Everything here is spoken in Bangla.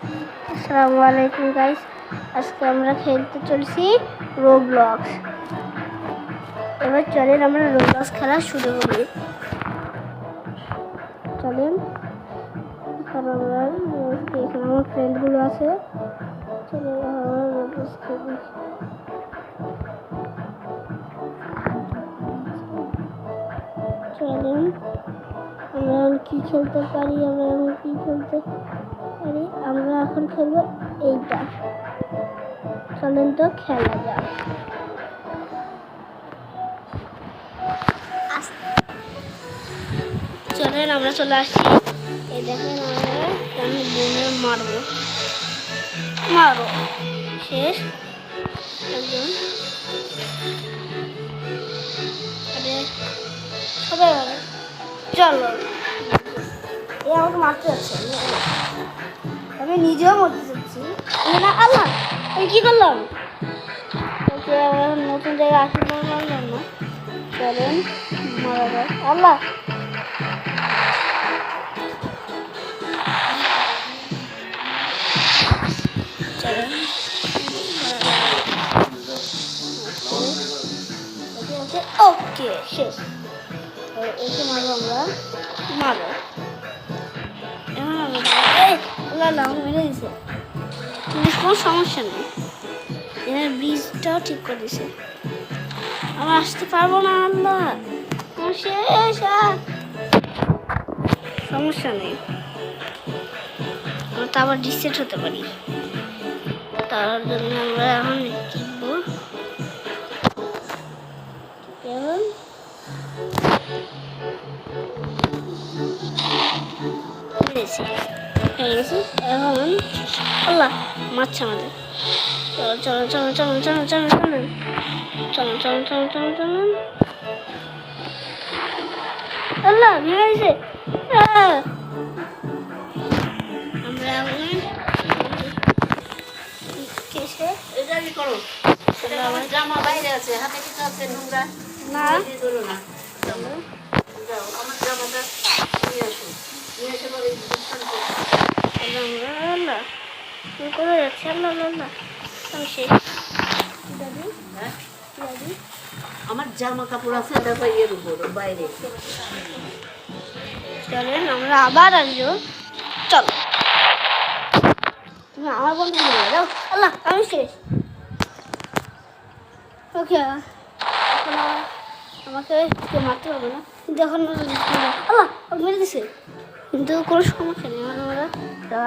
আসসালামু আলাইকুম গাইস, আজকে আমরা খেলতে চলছি রোবলক্স। এবার চলেন আমরা রোবলক্স খেলা শুরু করি। চলেন এখানে আমার ফ্রেন্ডগুলো আছে, চলে আমরা রোবলক্স খেলি। চলেন আমরা কি খেলতে পারি, আমরা এখন খেলবো এইটা। চলেন তো খেলা যাক। চলেন আমরা চলে আসছি। এই দেখেন আমি বোনে মারো শেষ একজন। সবাই চলো, এ আমাকে মারতে যাচ্ছে, আমি নিজেও মরতে চাচ্ছি না। আল্লাহ, আমি কি করলাম? নতুন জায়গায় আসতে পারলাম না। চলেন মারা যাক। আল্লাহ, চলেন ওকে শেষ। এসে মারবো আমরা, মারো। মেরে দিছে, কোনো সমস্যা নেই। এখানে ব্রিজটাও ঠিক করে দিছে। আমরা আসতে পারবো না। আল্লাহ, শেষ। সমস্যা নেই, আমরা তো আবার রিসেট হতে পারি। তার জন্য আমরা এখন টিপবো। এখন আল্লাহ মারছে আমাদের। চলো। আল্লাহ ভেঙে গেছে। আমরা জামা বাইরে আছে, হাতে কিছু আছে নোংরা না আমার জামাটা নিয়ে আসো, আল্লাহ করে যাচ্ছে। আল্লাহ আমি শেষ। আমার জামা কাপড় আছে দেখো এর উপর বাইরে। চলেন আমরা আবার আসবো। চলো, তুমি আমার বন্ধু যাও। আল্লাহ আমি শেষ। ওকে, এখন আমাকে কেউ মারতে পারবে না, কিন্তু এখন আল্লাহ মেরে দিছে, কিন্তু কোনো সমস্যা নেই। আমরা